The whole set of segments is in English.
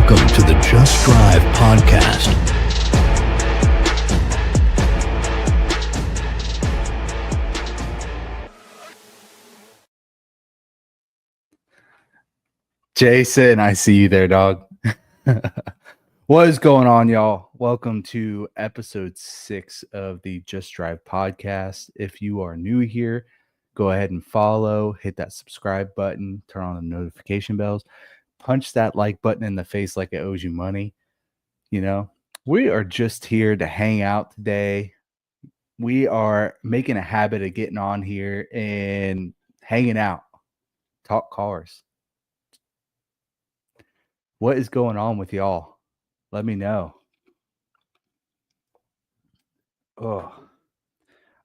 Welcome to the Just Drive podcast. Jason, I see you there, dog. What is going on, y'all? Welcome to episode 6 of the Just Drive podcast. If you are new here, go ahead and follow, hit that subscribe button, turn on the notification bells, punch that like button in the face like it owes you money. You know, we are just here to hang out today. We are making a habit of getting on here and hanging out, talk cars. What is going on with y'all? Let me know. Oh,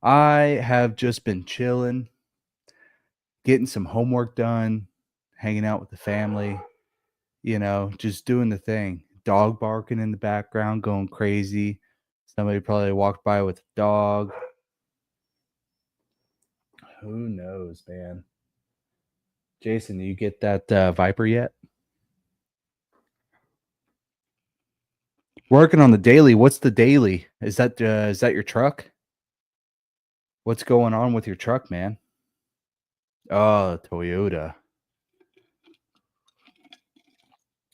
I have just been chilling, getting some homework done, hanging out with the family, just doing the thing. Dog barking in the background, going crazy. Somebody probably walked by with a dog. Who knows, man? Jason, do you get that Viper yet? Working on the daily. What's the daily? Is that your truck? What's going on with your truck, man? Oh, Toyota.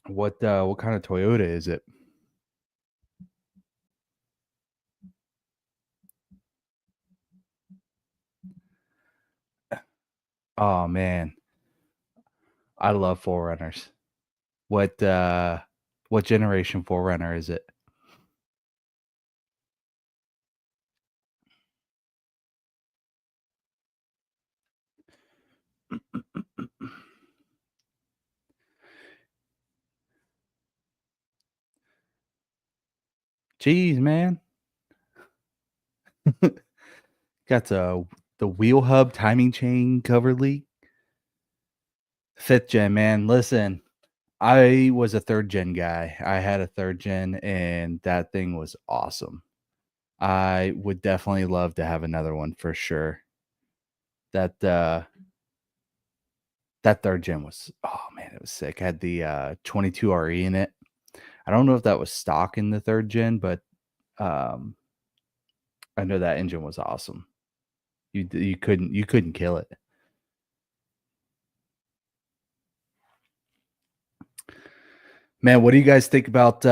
What kind of Toyota is it? Oh man, I love 4Runners. What generation 4Runner is it? Jeez, man. Got the wheel hub timing chain cover leak. 5th gen, man. Listen, I was a 3rd gen guy. I had a 3rd gen and that thing was awesome. I would definitely love to have another one for sure. That 3rd gen was, oh man, it was sick. I had the 22RE in it. I don't know if that was stock in the 3rd gen, but I know that engine was awesome. You couldn't kill it. Man, what do you guys think about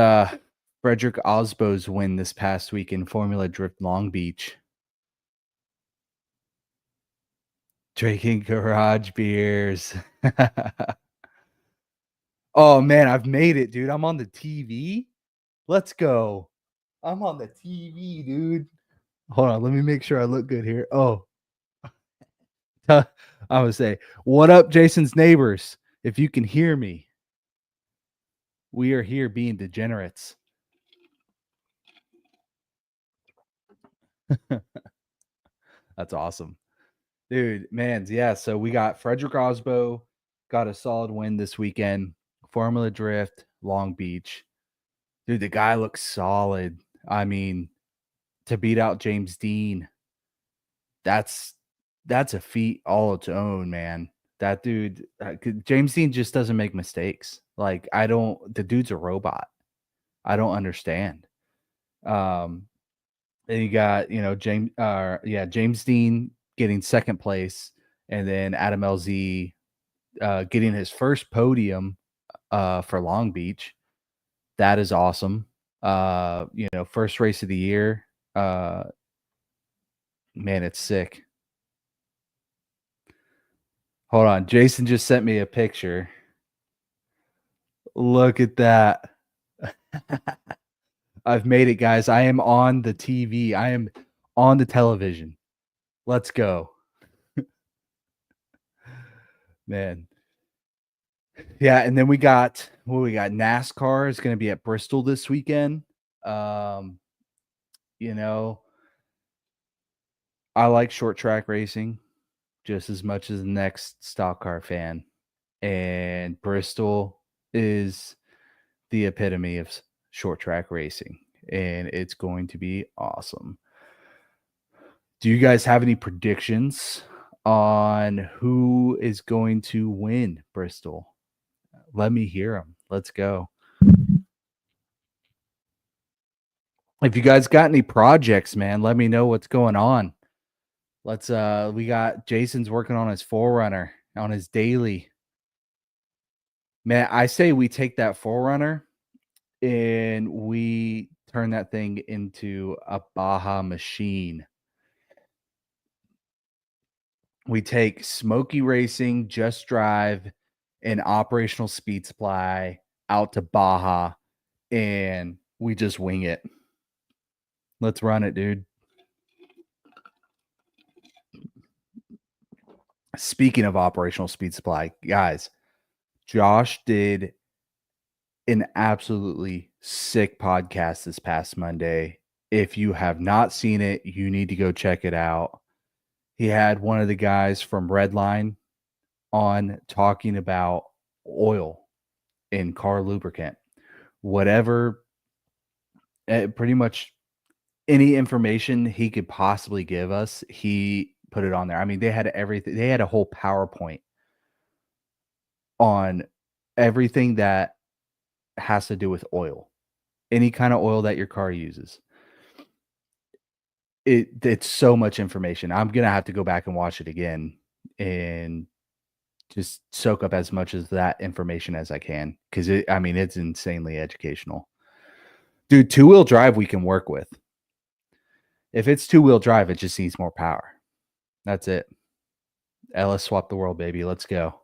Frederick Osbo's win this past week in Formula Drift Long Beach? Drinking garage beers. Oh man, I've made it, dude. I'm on the TV. Let's go. I'm on the TV, dude. Hold on, let me make sure I look good here. Oh. I would say, what up, Jason's neighbors? If you can hear me, we are here being degenerates. That's awesome. Dude, man, yeah. So we got Frederick Osbo, got a solid win this weekend. Formula Drift, Long Beach. Dude, the guy looks solid. I mean, to beat out James Dean, that's a feat all its own, man. That dude, James Dean just doesn't make mistakes. Like, the dude's a robot. I don't understand. Then you got, James Dean getting 2nd place, and then Adam LZ getting his first podium for Long Beach. That is awesome. First race of the year. Man, it's sick. Hold on. Jason just sent me a picture. Look at that. I've made it, guys. I am on the TV. I am on the television. Let's go. Man. Yeah, and then we got NASCAR is going to be at Bristol this weekend. I like short track racing just as much as the next stock car fan. And Bristol is the epitome of short track racing, and it's going to be awesome. Do you guys have any predictions on who is going to win Bristol? Let me hear them. Let's go. If you guys got any projects, man, let me know what's going on. We got Jason's working on his Forerunner, on his daily. Man, I say we take that Forerunner and we turn that thing into a Baja machine. We take Smoky Racing, Just Drive, and Operational Speed Supply out to Baja, and we just wing it. Let's run it, dude. Speaking of Operational Speed Supply, guys, Josh did an absolutely sick podcast this past Monday. If you have not seen it, you need to go check it out. He had one of the guys from Redline on talking about oil and car lubricant. Whatever, pretty much any information he could possibly give us, he put it on there. I mean, they had everything. They had a whole PowerPoint on everything that has to do with oil, any kind of oil that your car uses. It's so much information. I'm gonna have to go back and watch it again and just soak up as much as that information as I can because I mean, it's insanely educational. Dude, two-wheel drive we can work with. If it's two-wheel drive, it just needs more power. That's it. Ellis swap the world, baby. Let's go.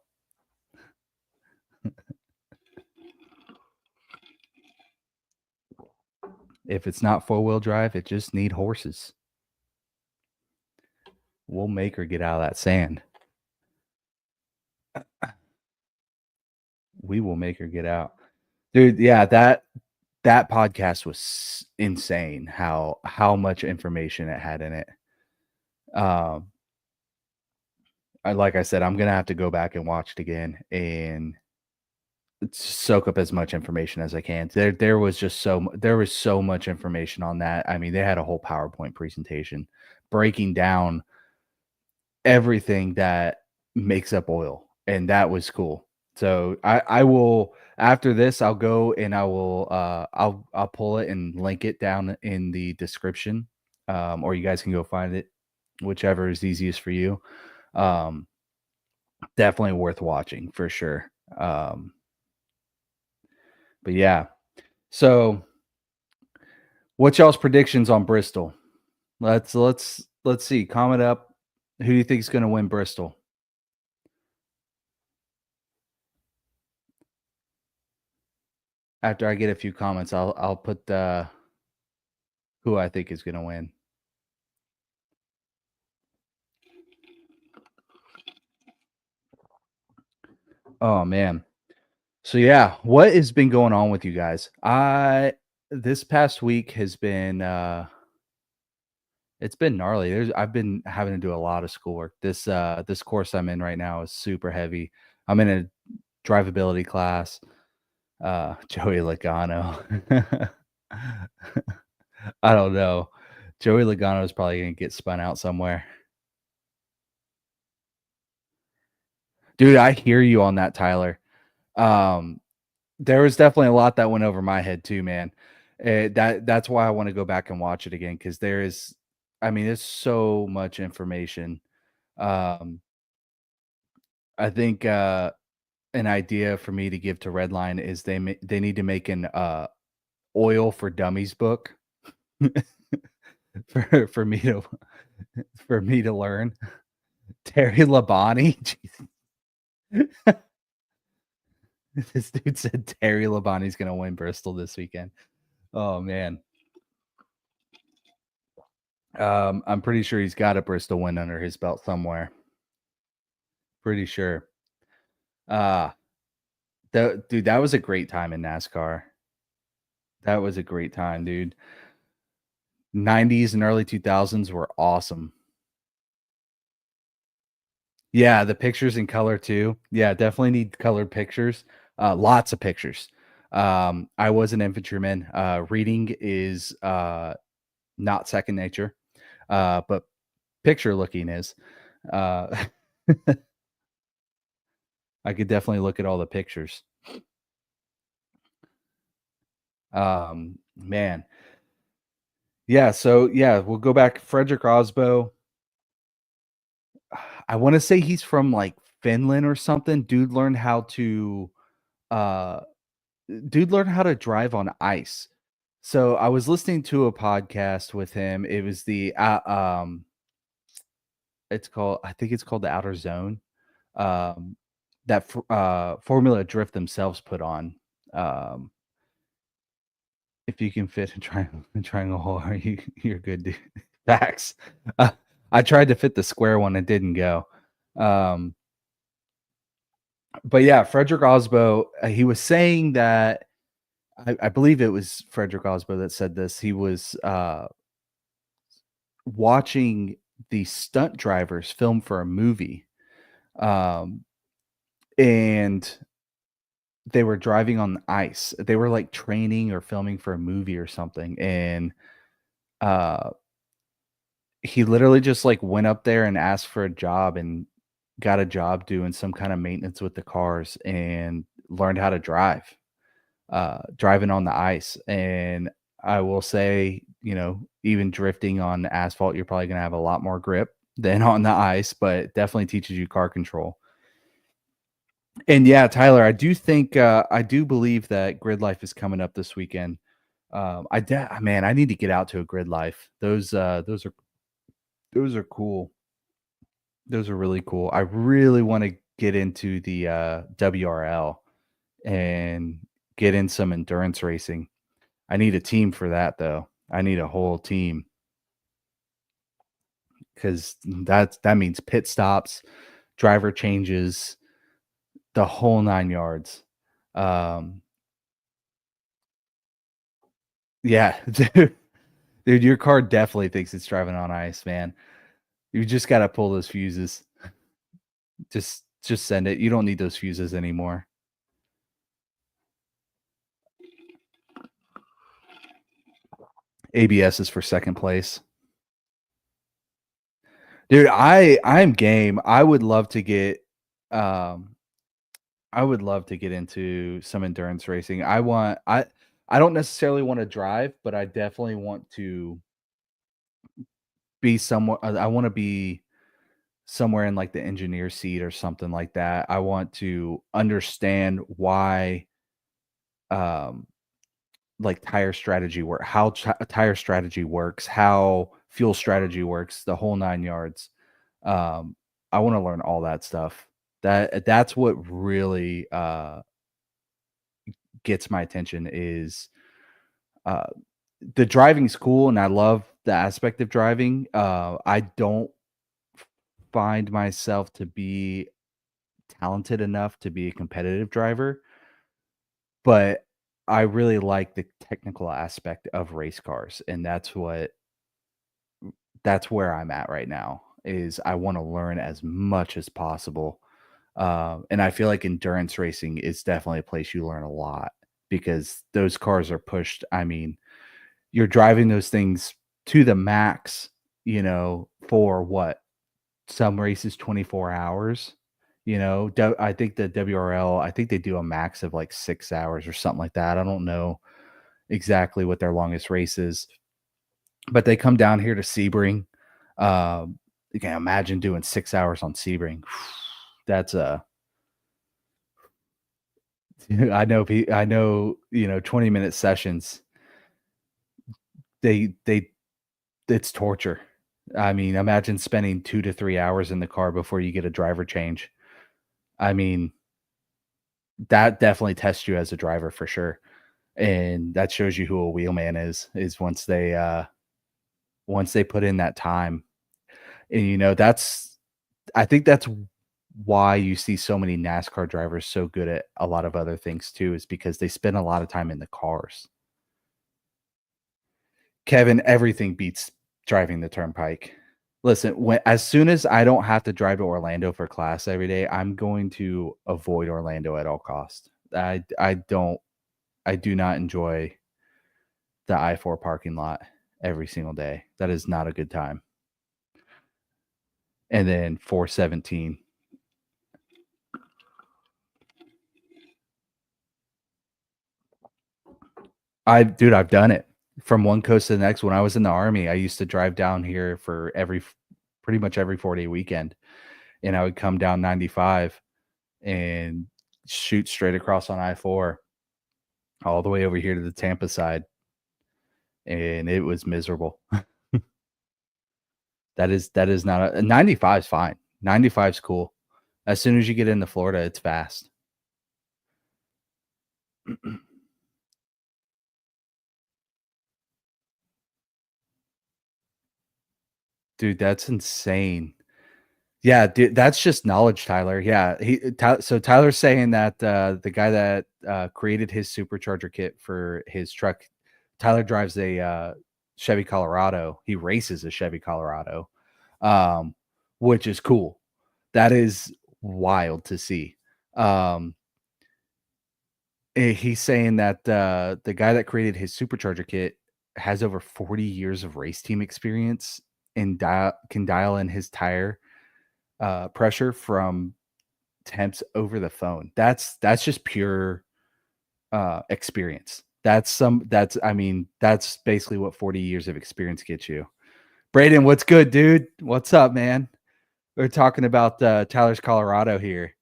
If it's not four-wheel drive, it just need horses. We'll make her get out of that sand. We will make her get out. Dude, yeah, that podcast was insane how much information it had in it. Like I said, I'm gonna have to go back and watch it again and soak up as much information as I can. There was so much information on that. I mean, they had a whole PowerPoint presentation breaking down everything that makes up oil, and that was cool. So I will after this, I'll go and I will I'll pull it and link it down in the description, or you guys can go find it, whichever is easiest for you. Um, Definitely worth watching for sure. But yeah, so what's y'all's predictions on Bristol? Let's see. Comment up. Who do you think is going to win Bristol? After I get a few comments, I'll put who I think is going to win. Oh man. So yeah, what has been going on with you guys? This past week has been it's been gnarly. I've been having to do a lot of schoolwork. This course I'm in right now is super heavy. I'm in a drivability class. Joey Logano. I don't know. Joey Logano is probably gonna get spun out somewhere. Dude, I hear you on that, Tyler. Um, there was definitely a lot that went over my head too, man. That's why I want to go back and watch it again because I mean, there's so much information. Um, I think an idea for me to give to Redline is they need to make an oil for dummies book for me to learn. Terry Labonte. This dude said Terry Labonte's gonna win Bristol this weekend. Oh man. I'm pretty sure he's got a Bristol win under his belt somewhere. Pretty sure. Uh dude, that was a great time in NASCAR. That was a great time, dude. 90s and early 2000s were awesome. Yeah, the pictures in color too. Yeah, definitely need colored pictures. Lots of pictures. I was an infantryman. Reading is not second nature. But picture looking is. Uh I could definitely look at all the pictures. Man. Yeah, so yeah, we'll go back. Frederick Osbo. I want to say he's from like Finland or something. Uh dude learned how to drive on ice. So I was listening to a podcast with him. It was I think it's called the Outer Zone. Um that Formula Drift themselves put on. Um if you can fit a triangle hole, you're good, dude. Facts. Uh, I tried to fit the square one, it didn't go. Um but yeah, Frederick Osbo, he was saying that I believe it was Frederick Osbo that said this. He was watching the stunt drivers film for a movie, um, and they were driving on the ice. They were like training or filming for a movie or something, and uh, he literally just like went up there and asked for a job and got a job doing some kind of maintenance with the cars and learned how to drive. Driving on the ice. And I will say, even drifting on asphalt, you're probably going to have a lot more grip than on the ice, but it definitely teaches you car control. And yeah, Tyler, I do believe that Grid Life is coming up this weekend. Man, I need to get out to a Grid Life. Those are cool. Those are really cool. I really want to get into the WRL and get in some endurance racing. I need a team for that though. I need a whole team because that means pit stops, driver changes, the whole 9 yards. Um, yeah, dude, your car definitely thinks it's driving on ice, man. You just got to pull those fuses. Just send it. You don't need those fuses anymore. ABS is for second place. Dude, I'm game. Um I would love to get into some endurance racing. I don't necessarily want to drive, but I definitely want to be somewhere. I want to be somewhere in like the engineer seat or something like that. I want to understand why um like tire strategy work, how tire strategy works, how fuel strategy works, the whole 9 yards. Um I want to learn all that stuff. That's what really gets my attention is uh the driving's cool and I love the aspect of driving. I don't find myself to be talented enough to be a competitive driver, but I really like the technical aspect of race cars, and that's where I'm at right now. Is I want to learn as much as possible, and I feel like endurance racing is definitely a place you learn a lot because those cars are pushed. I mean, you're driving those things to the max, for what? Some races 24 hours, I think the WRL, I think they do a max of like 6 hours or something like that. I don't know exactly what their longest race is, but they come down here to Sebring. You can imagine doing 6 hours on Sebring. That's a I know, 20-minute sessions. They It's torture. I mean, imagine spending 2 to 3 hours in the car before you get a driver change. I mean, that definitely tests you as a driver for sure, and that shows you who a wheelman is once they put in that time. And, I think that's why you see so many NASCAR drivers so good at a lot of other things too, is because they spend a lot of time in the cars. Kevin, everything beats driving the turnpike. Listen, as soon as I don't have to drive to Orlando for class every day, I'm going to avoid Orlando at all costs. I do not enjoy the I-4 parking lot every single day. That is not a good time. And then 417. I've done it. from one coast to the next. When I was in the Army, I used to drive down here for pretty much every 4-day weekend, and I would come down 95 and shoot straight across on I-4 all the way over here to the Tampa side, and it was miserable. That is not a 95 is fine. 95 is cool. As soon as you get into Florida, it's fast. Dude, that's insane. Yeah, dude, that's just knowledge, Tyler. Yeah, so Tyler's saying that the guy that created his supercharger kit for his truck, Tyler drives a Chevy Colorado. He races a Chevy Colorado, um, which is cool. That is wild to see. Um, he's saying that the guy that created his supercharger kit has over 40 years of race team experience and can dial in his tire pressure from temps over the phone. That's just pure experience. That's basically what 40 years of experience gets you. Braden, what's good, dude? What's up, man? We're talking about Tyler's Colorado here.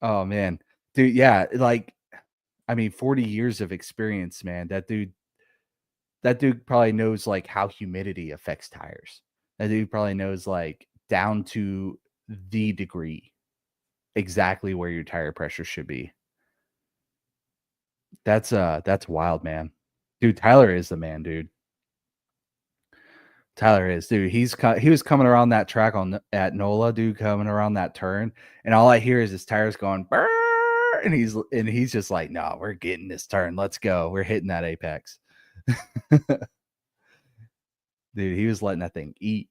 Oh man. Dude, yeah, like 40 years of experience, man. That dude probably knows like how humidity affects tires. That dude probably knows like down to the degree exactly where your tire pressure should be. That's wild, man. Dude, Tyler is the man, dude. Tyler is, dude. He was coming around that track at NOLA, dude, coming around that turn, and all I hear is his tires going burr, and he's just like, no, we're getting this turn. Let's go. We're hitting that apex. Dude, he was letting that thing eat.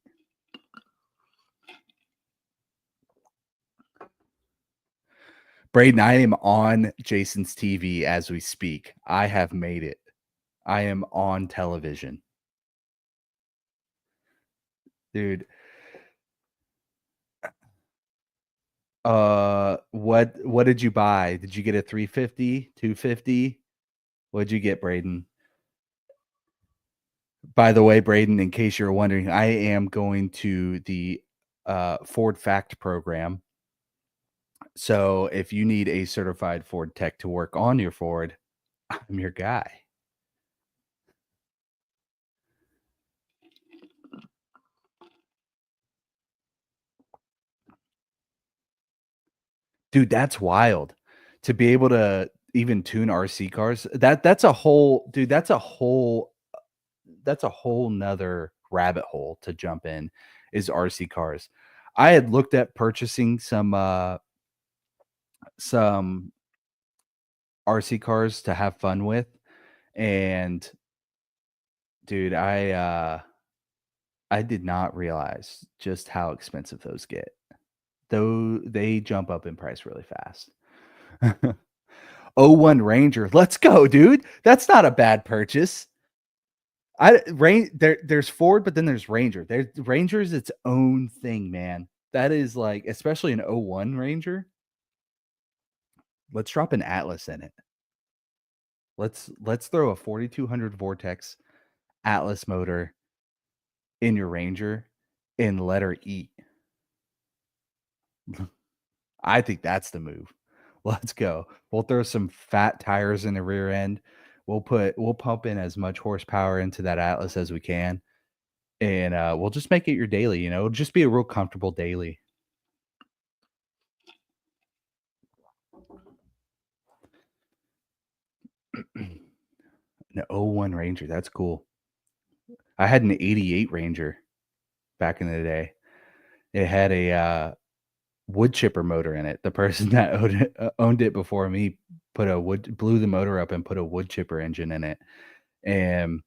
Braden, I am on Jason's TV as we speak. I have made it. I am on television. Dude, what did you buy? Did you get a 350, 250? What'd you get, Braden? By the way, Braden, in case you're wondering, I am going to the Ford Fact program. So if you need a certified Ford tech to work on your Ford, I'm your guy. Dude, that's wild. To be able to even tune RC cars, that's a whole dude, that's a whole nother rabbit hole to jump in, is RC cars. I had looked at purchasing some RC cars to have fun with, and dude, I did not realize just how expensive those get. Though they jump up in price really fast. '01 Ranger, let's go, dude. That's not a bad purchase. There's Ford, but then there's Ranger. Ranger is its own thing, man. That is like, especially an '01 Ranger. Let's drop an Atlas in it. Let's throw a 4200 Vortex Atlas motor in your Ranger and let her eat. I think that's the move. Let's go. We'll throw some fat tires in the rear end. We'll pump in as much horsepower into that Atlas as we can, and we'll just make it your daily. It'll just be a real comfortable daily. An '01 Ranger, that's cool. I had an '88 Ranger back in the day. It had a wood chipper motor in it. The person that owned it before me blew the motor up and put a wood chipper engine in it, and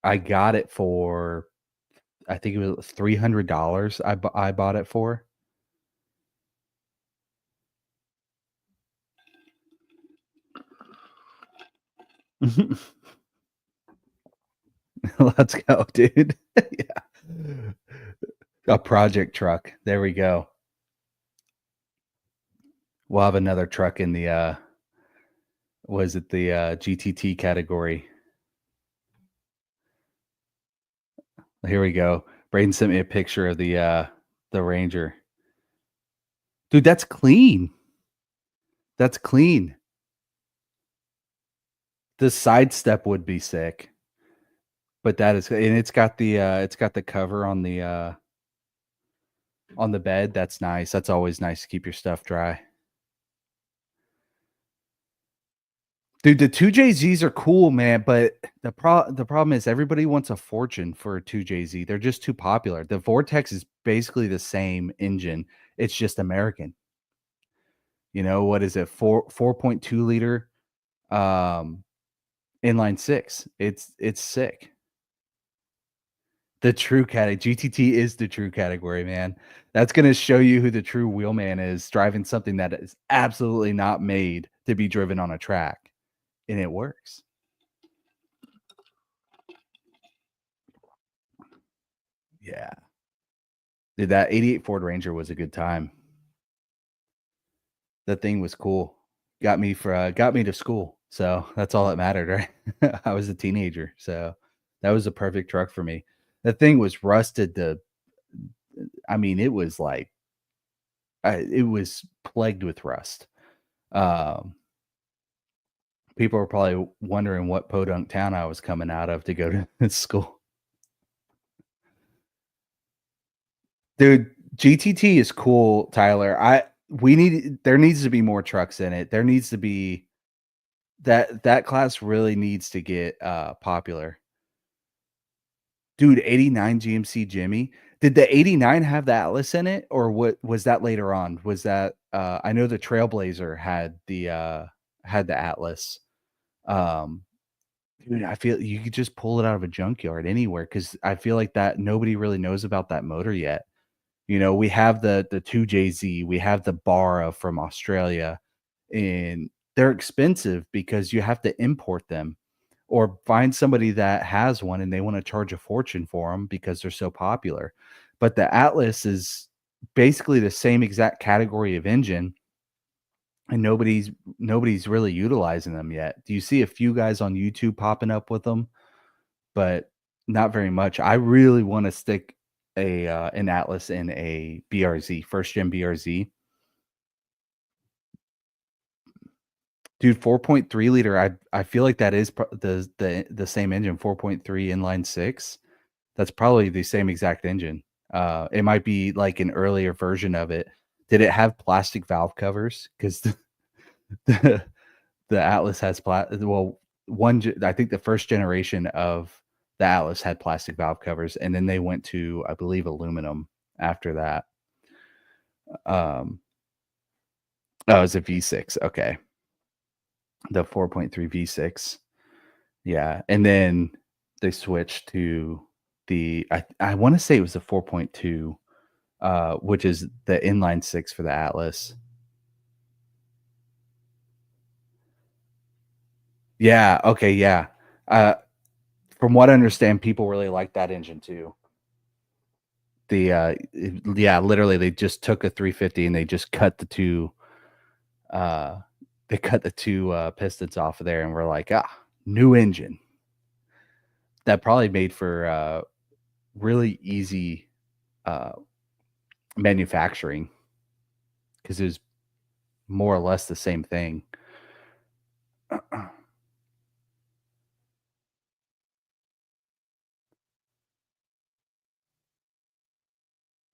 I got it for, I think it was $300. I bought it for. Let's go, dude. Yeah. A project truck. There we go. We'll have another truck in the was it the GTT category. Here we go. Braden sent me a picture of the Ranger. Dude, that's clean. That's clean. The sidestep would be sick, but that is, and it's got the cover on the bed. That's nice. That's always nice to keep your stuff dry. Dude, the 2JZs are cool, man, but the problem is everybody wants a fortune for a 2JZ. They're just too popular. The Vortex is basically the same engine. It's just American. You know, what is it? 4.2 liter um inline six. It's sick. The true category. GTT is the true category, man. That's gonna show you who the true wheelman is, driving something that is absolutely not made to be driven on a track, and it works. Yeah. Dude, that '88 Ford Ranger was a good time. That thing was cool. Got me to school, so that's all that mattered, right? I was a teenager, so that was a perfect truck for me. The thing was rusted to I mean, it was like it was plagued with rust. Um, People were probably wondering what podunk town I was coming out of to go to school. Dude, GTT is cool, Tyler. I we need there needs to be more trucks in it. There needs to be that class really needs to get popular. Dude, 89 GMC Jimmy. Did the 89 have the Atlas in it, or what was that later on? Was that I know the Trailblazer had the Atlas. Um Dude, I feel you could just pull it out of a junkyard anywhere because I feel like that nobody really knows about that motor yet. You know, we have the 2JZ, we have the Barra from Australia, and they're expensive because you have to import them or find somebody that has one and they wanna charge a fortune for them because they're so popular. But the Atlas is basically the same exact category of engine, and nobody's really utilizing them yet. Do you see a few guys on YouTube popping up with them? But not very much. I really wanna stick an Atlas in a BRZ, 1st gen BRZ. Dude, 4.3 liter, I feel like that is the same engine, 4.3 inline 6. That's probably the same exact engine. It might be like an earlier version of it. Did it have plastic valve covers? 'Cause the the Atlas has well, I think the 1st generation of the Atlas had plastic valve covers, and then they went to, I believe, aluminum after that. Um, oh, it was a V6, okay. The 4.3 V6. Yeah, and then they switched to I wanna say it was the 4.2, which is the inline 6 for the Atlas. Yeah, okay, yeah. Uh, from what I understand, people really like that engine too. Yeah, literally, they just took a 350 and they just cut uh, the 2, pistons off of there and we're like, "Ah, new engine." That probably made for, really easy, uh, manufacturing because it was more or less the same thing.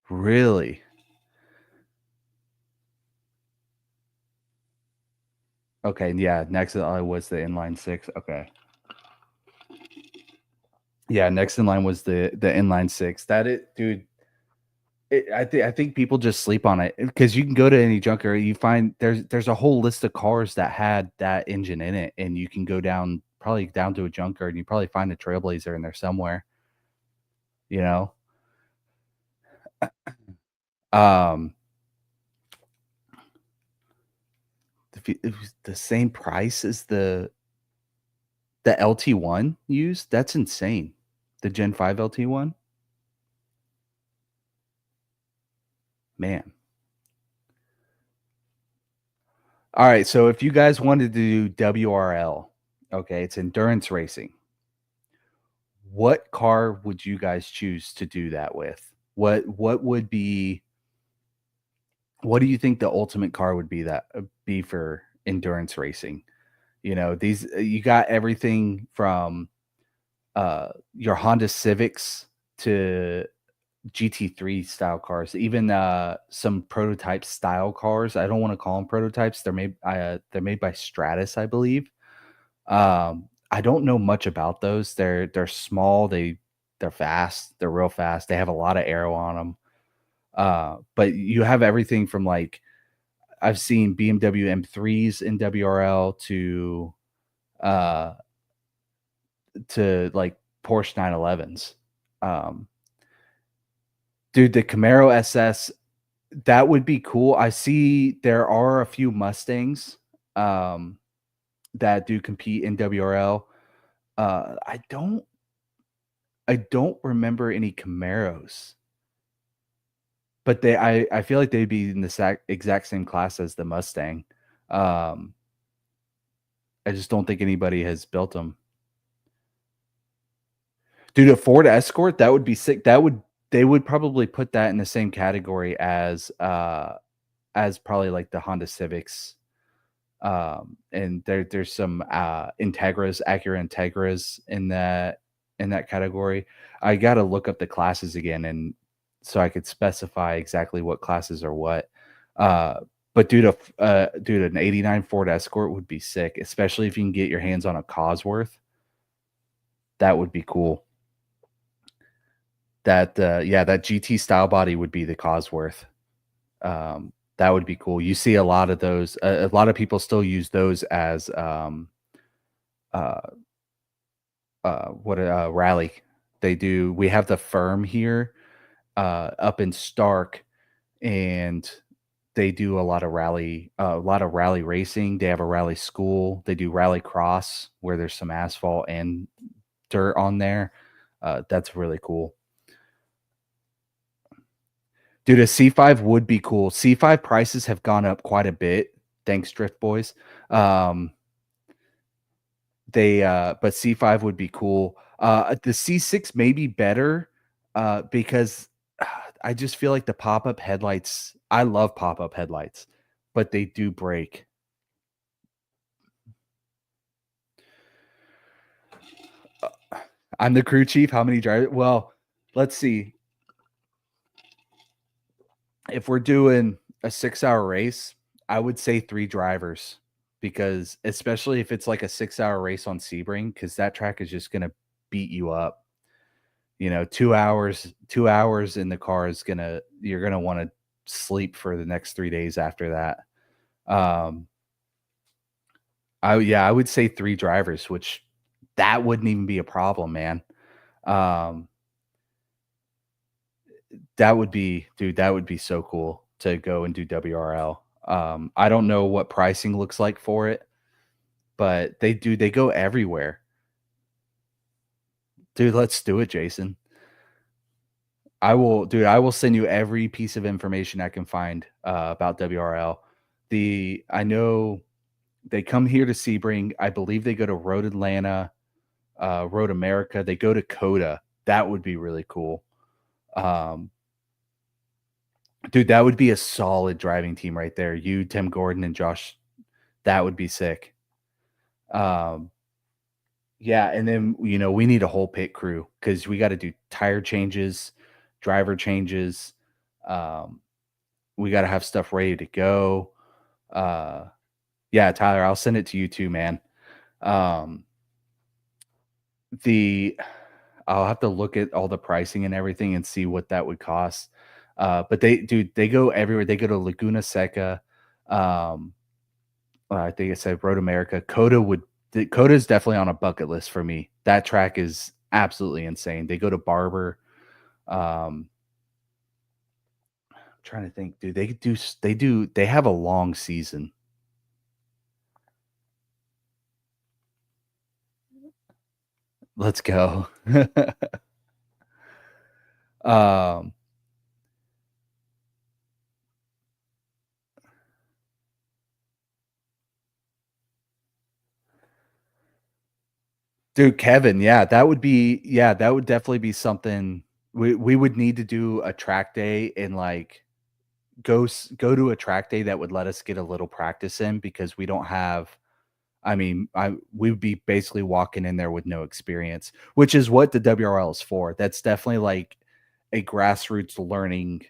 Really? Okay, yeah, next in line was the inline 6, okay. Yeah, next in line was the inline 6. That it dude, I think people just sleep on it because you can go to any junkyard, you find there's a whole list of cars that had that engine in it, and you can go down probably down to a junkyard, and you probably find a Trailblazer in there somewhere, you know? Um, if it was the same price as the LT1 used, that's insane. The Gen 5 LT1? Man. Alright, so if you guys wanted to do WRL, okay, it's endurance racing. what car would you guys choose to do that with? What would be what do you think the ultimate car would be that be for endurance racing? You know, these you got everything from your Honda Civics to GT3 style cars, even some prototype style cars. I don't want to call them prototypes. They're made by Stratus, I believe. I don't know much about those. They're small. They're fast. They're real fast. They have a lot of aero on them. But you have everything from like I've seen BMW M3s in WRL uh to like Porsche 911s. Um, dude, the Camaro SS that would be cool. I see there are a few Mustangs um that do compete in WRL. I don't remember any Camaros, but I feel like they'd be in the exact same class as the Mustang. Um, I just don't think anybody has built them. Dude, a Ford Escort, that would be sick. They would probably put that in the same category as probably like the Honda Civics. And there's some Integras, Acura Integras in that category. I gotta look up the classes again and so I could specify exactly what classes are what. Uh but dude, an 89 Ford Escort would be sick, especially if you can get your hands on a Cosworth. That would be cool. That GT style body would be the Cosworth. That would be cool. You see a lot of those. A lot of people still use those as uh, what rally. They do. We have the firm here up in Stark, and they do a lot of rally racing. They have a rally school. They do rally cross where there's some asphalt and dirt on there. That's really cool. Dude, a C5 would be cool. C5 prices have gone up quite a bit. Thanks, Drift Boys. Um, but C5 would be cool. The C6 may be better because I just feel like the pop-up headlights. I love pop-up headlights, but they do break. Uh, I'm the crew chief. How many drivers? Well, let's see. If we're doing a 6-hour race, I would say 3 drivers because especially if it's like a 6-hour race on Sebring, because that track is just gonna beat you up. You know, 2 hours in the car is you're gonna wanna sleep for the next 3 days after that. Um, I would say 3 drivers, which that wouldn't even be a problem, man. Um, that would be dude, that would be so cool to go and do WRL. I don't know what pricing looks like for it, but they go everywhere. Dude, let's do it, Jason. I will send you every piece of information I can find about WRL. I know they come here to Sebring. I believe they go to Road Atlanta, Road America. They go to Coda. That would be really cool. Um, dude, that would be a solid driving team right there. You, Tim Gordon, and Josh. That would be sick. Um, yeah, and then we need a whole pit crew because we got to do tire changes, driver changes. Um, we got to have stuff ready to go. Uh, yeah, Tyler, I'll send it to you too, man. Um, the I'll have to look at all the pricing and everything and see what that would cost. But they go everywhere. They go to Laguna Seca. Um, I think I said Road America. Coda is definitely on a bucket list for me. That track is absolutely insane. They go to Barber. I'm trying to think, dude. They have a long season. Let's go. um, Dude, Kevin, that would definitely be something we would need to do a track day and, like, go to a track day that would let us get a little practice in because we don't have I mean, we would be basically walking in there with no experience, which is what the WRL is for. That's definitely like a grassroots learning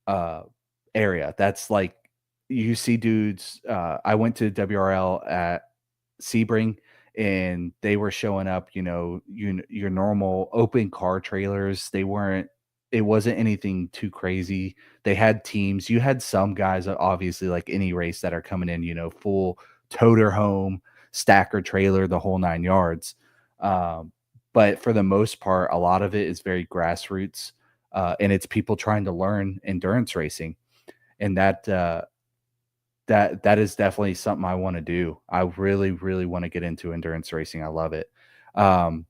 uh area. That's like you see dudes I went to WRL at Sebring and they were showing up, your normal open car trailers. It wasn't anything too crazy. They had teams. You had some guys, obviously, like any race that are coming in, full toter home, stacker trailer, the whole 9 yards. Um, but for the most part, a lot of it is very grassroots, and it's people trying to learn endurance racing, and that is definitely something I wanna do. I really, really wanna get into endurance racing, I love it. Um,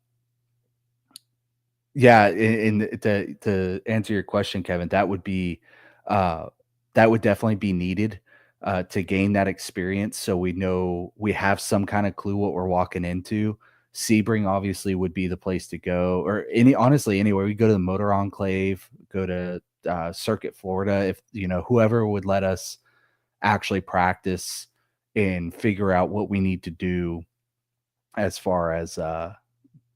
yeah, to answer your question, Kevin, uh, that would definitely be needed, to gain that experience so we know we have some kinda clue what we're walking into. Sebring obviously would be the place to go, or honestly, anywhere. We go to the Motor Enclave, go to, Circuit Florida, if, whoever would let us actually practice and figure out what we need to do as far as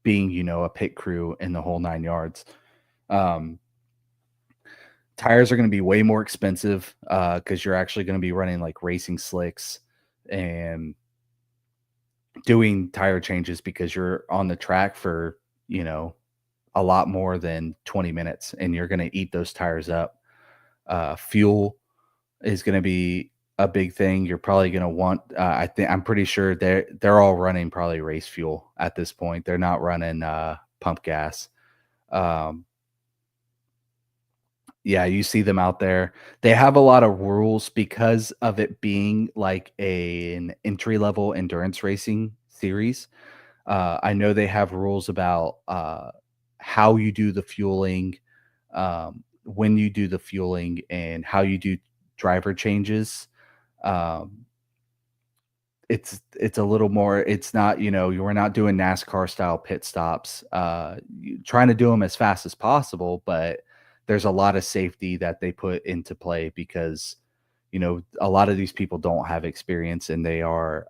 being, a pit crew in the whole 9 yards. Um, Tires are going to be way more expensive because you're actually going to be running like racing slicks and doing tire changes because you're on the track for, you know, a lot more than 20 minutes and you're going to eat those tires up. Fuel is gonna be a big thing. You're probably gonna want, I'm pretty sure they're all running probably race fuel at this point. They're not running, pump gas. Um, yeah, you see them out there. They have a lot of rules because of it being like an entry level endurance racing series. I know they have rules about, how you do the fueling, when you do the fueling, and how you do driver changes. Um, it's a little more it's not, we're not doing NASCAR style pit stops, trying to do them as fast as possible, but there's a lot of safety that they put into play because, a lot of these people don't have experience and they're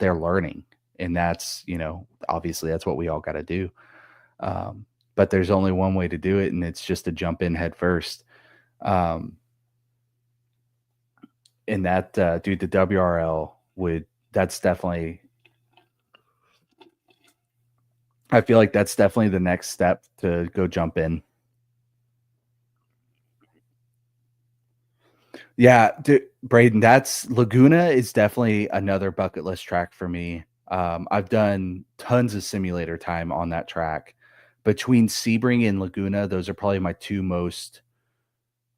learning. And that's, obviously that's what we all got to do. But there's only one way to do it, and it's just to jump in head first. Um, and that, dude, the WRL that's definitely, I feel like that's definitely the next step to go jump in. Yeah, Braden, that's Laguna is definitely another bucket list track for me. I've done tons of simulator time on that track. Between Sebring and Laguna, those are probably my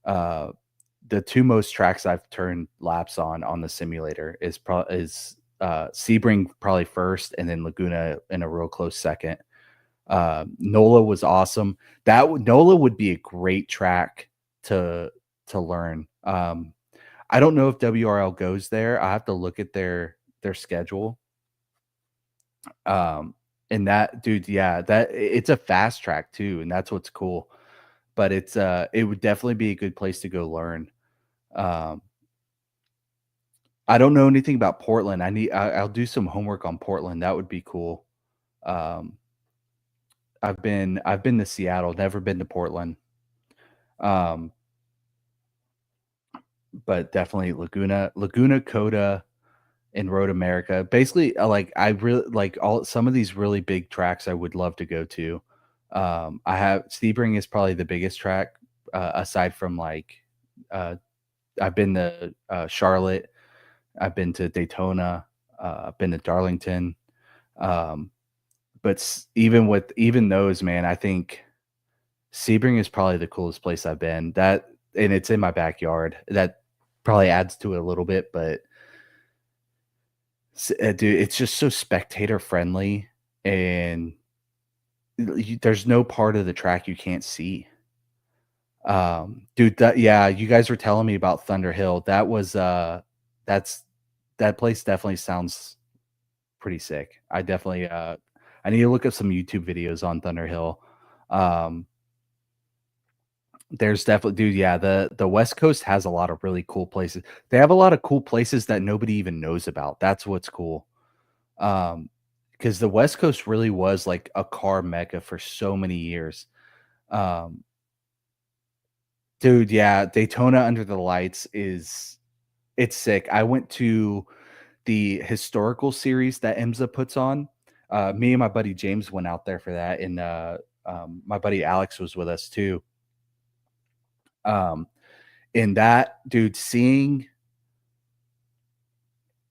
uh, the two most tracks I've turned laps on the simulator is Sebring probably first, and then Laguna in a real close second. NOLA was awesome. NOLA would be a great track to learn. I don't know if WRL goes there. I have to look at their schedule. Um, and that dude, yeah, it's a fast track too, and that's what's cool. But it would definitely be a good place to go learn. Um, I don't know anything about Portland. I'll do some homework on Portland. That would be cool. Um, I've been to Seattle, never been to Portland. Um, but definitely Laguna, Coda, and Road America. Basically, like I really like all some of these really big tracks I would love to go to. I have Sebring is probably the biggest track, aside from like uh, I've been to Charlotte, I've been to Daytona, I've been to Darlington. Um, but even those, man, I think Sebring is probably the coolest place I've been. And it's in my backyard. That probably adds to it a little bit, but dude, it's just so spectator friendly, and there's no part of the track you can't see. Dude, yeah, you guys were telling me about Thunder Hill. That's that place definitely sounds pretty sick. I definitely I need to look up some YouTube videos on Thunderhill. Um, there's definitely, dude, yeah, the West Coast has a lot of really cool places. They have a lot of cool places that nobody even knows about. That's what's cool. Um, because the West Coast really was like a car mecca for so many years. Um, dude, yeah, Daytona Under the Lights is it's sick. I went to the historical series that IMSA puts on. Me and my buddy James went out there for that, and my buddy Alex was with us too. Um, in that, dude, seeing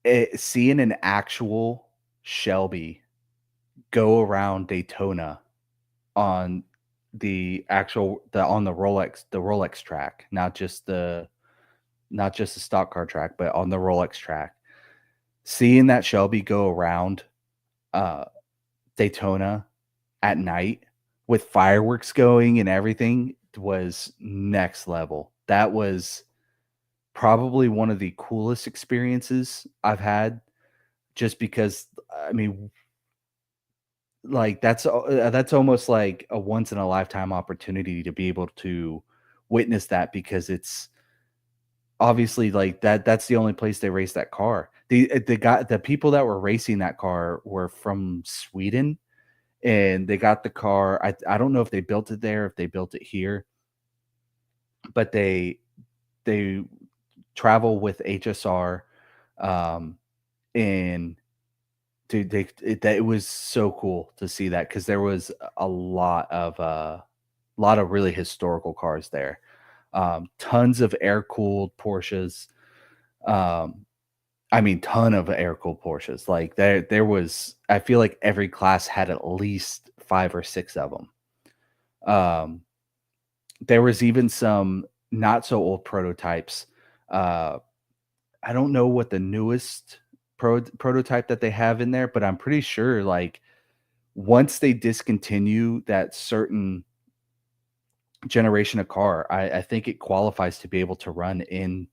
an actual Shelby go around Daytona on the on the Rolex track, not just the stock car track, but on the Rolex track. Seeing that Shelby go around uh Daytona at night with fireworks going and everything was next level. That was probably one of the coolest experiences I've had just because I mean like that's almost like a once in a lifetime opportunity to be able to witness that because it's obviously like that's the only place they race that car. The people that were racing that car were from Sweden and they got the car. I don't know if they built it there, if they built it here, but they travel with HSR, and dude, it was so cool to see that because there was a lot of really historical cars there. Tons of air cooled Porsches. Um, I mean, ton of air cooled Porsches. Like there was. I feel like every class had at least 5 or 6 of them. Um, there was even some not so old prototypes. Uh, I don't know what the newest prototype that they have in there, but I'm pretty sure like once they discontinue that certain generation of car, I think it qualifies to be able to run in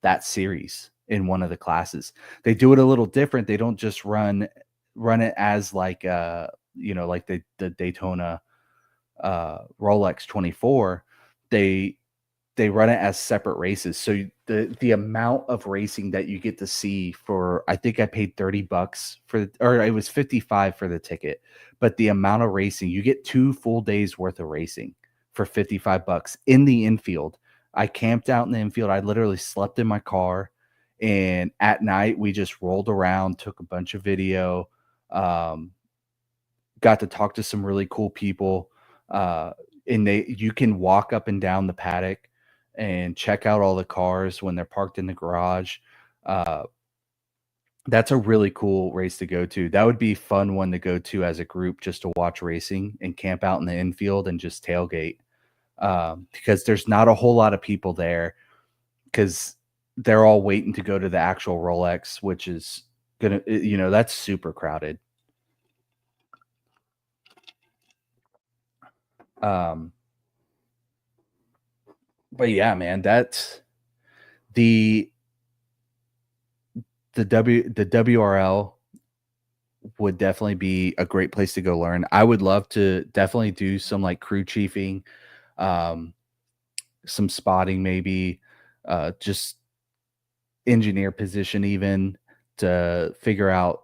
that series in one of the classes. They do it a little different. They don't just run it as like like the Daytona Rolex 24. They they run it as separate races. So the amount of racing that you get to see for I think I paid $30 or it was 55 for the ticket, but the amount of racing, you get 2 full days worth of racing for $55 in the infield. I camped out in the infield. I literally slept in my car and at night we just rolled around, took a bunch of video, um, got to talk to some really cool people. Uh, and you can walk up and down the paddock and check out all the cars when they're parked in the garage. Uh, that's a really cool race to go to. That would be fun one to go to as a group just to watch racing and camp out in the infield and just tailgate. Because there's not a whole lot of people there because they're all waiting to go to the actual Rolex, which is that's super crowded. Um, but yeah, man, that's the the WRL would definitely be a great place to go learn. I would love to definitely do some like crew chiefing, um, some spotting, maybe, just engineer position, even to figure out,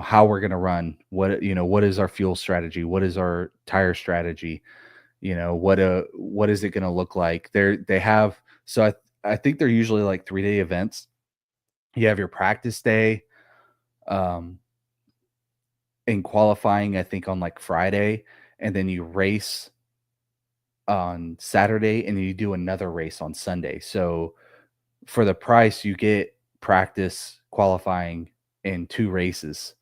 how we're gonna run. What is our fuel strategy? What is our tire strategy? What is it gonna look like? They have so I think they're usually like 3-day events. You have your practice day, um, in qualifying, I think on like Friday, and then you race on Saturday, and then you do another race on Sunday. So for the price, you get practice, qualifying, and 2 races.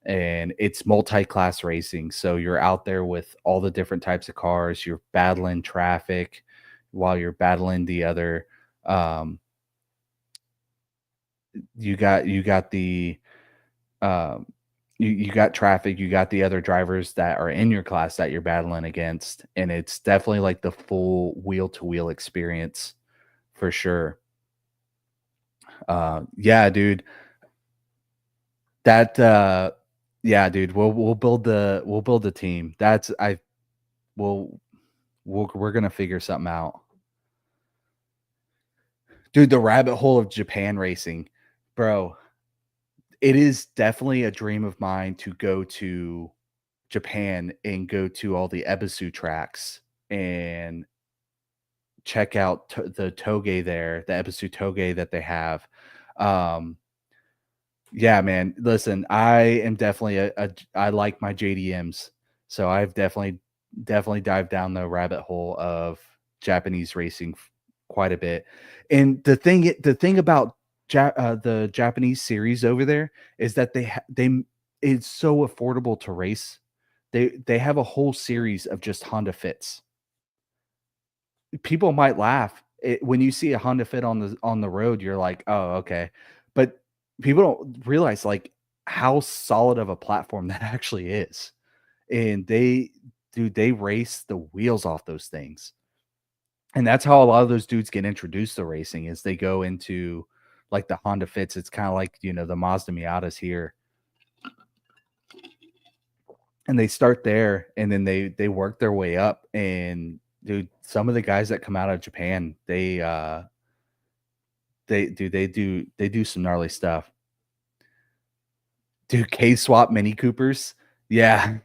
And it's multi-class racing. So you're out there with all the different types of cars. You're battling traffic while you're battling the other. Um, you got the um, you got traffic, you got the other drivers that are in your class that you're battling against, and it's definitely like the full wheel to wheel experience for sure. Yeah, dude, that Yeah, dude, we'll build the team. That's I we'll we're gonna figure something out. Dude, the rabbit hole of Japan racing, bro, it is definitely a dream of mine to go to Japan and go to all the Ebisu tracks and check out the toge there, the Ebisu toge that they have. Um, yeah, man. Listen, I am definitely I like my JDMs, so I've definitely dived down the rabbit hole of Japanese racing quite a bit. And the thing about the Japanese series over there is that it's so affordable to race. They have a whole series of just Honda Fits. People might laugh when you see a Honda Fit on the road. You're like, oh, okay, but people don't realize like how solid of a platform that actually is. And they race the wheels off those things, and that's how a lot of those dudes get introduced to racing. Is they go into like the Honda Fits. It's kind of like the Mazda Miatas here, and they start there, and then they work their way up. And dude, some of the guys that come out of Japan, they do some gnarly stuff. Dude, K-swap Mini Coopers. Yeah.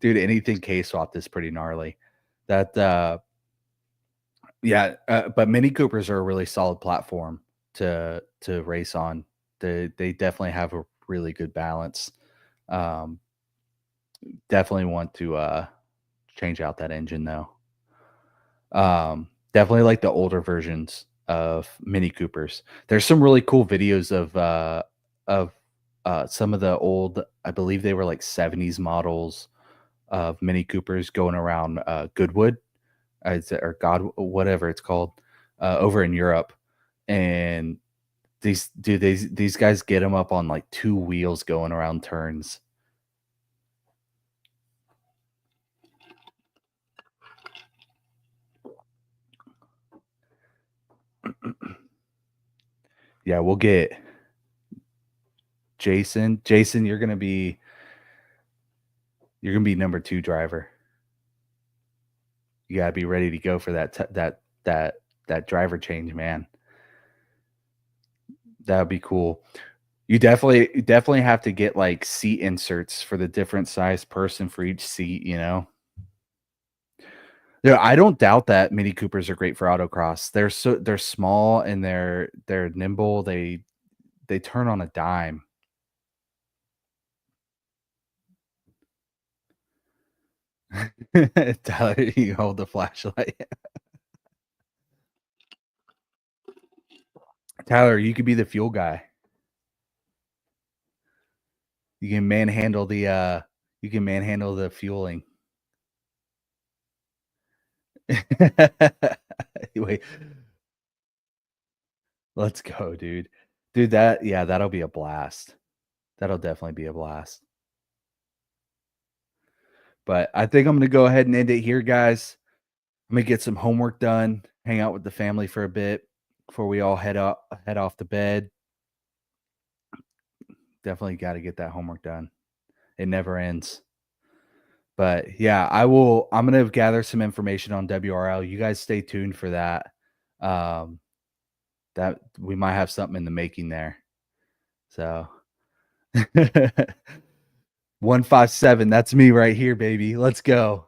Dude, anything K-swapped is pretty gnarly. That yeah, but Mini Coopers are a really solid platform to race on. They definitely have a really good balance. Um, definitely want to change out that engine though. Definitely like the older versions of Mini Coopers. There's some really cool videos of some of the old, I believe they were like 70s models of Mini Coopers going around Goodwood, or God, whatever it's called, over in Europe. And these guys get them up on like two wheels going around turns. Yeah, we'll get Jason. Jason, you're gonna be number two driver. You gotta be ready to go for that driver change, man. That would be cool. You definitely have to get like seat inserts for the different size person for each seat. Yeah, I don't doubt that Mini Coopers are great for autocross. They're small and they're nimble. They turn on a dime. Tyler, you hold the flashlight. Tyler, you could be the fuel guy. You can manhandle the fueling. Wait, let's go, dude. Dude, that'll be a blast. That'll definitely be a blast. But I think I'm gonna go ahead and end it here, guys. I'm gonna get some homework done, hang out with the family for a bit before we all head off to bed. Definitely got to get that homework done. It never ends. But yeah, I'm gonna gather some information on WRL. You guys stay tuned for that. Um, that we might have something in the making there. So 157, that's me right here, baby. Let's go.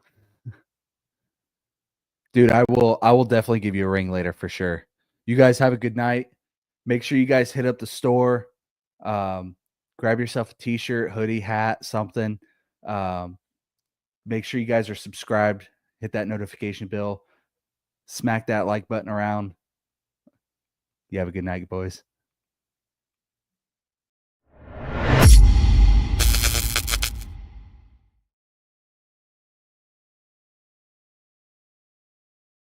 Dude, I will definitely give you a ring later for sure. You guys have a good night. Make sure you guys hit up the store. Um, grab yourself a t-shirt, hoodie, hat, something. Um, make sure you guys are subscribed. Hit that notification bell. Smack that like button around. You have a good night, boys.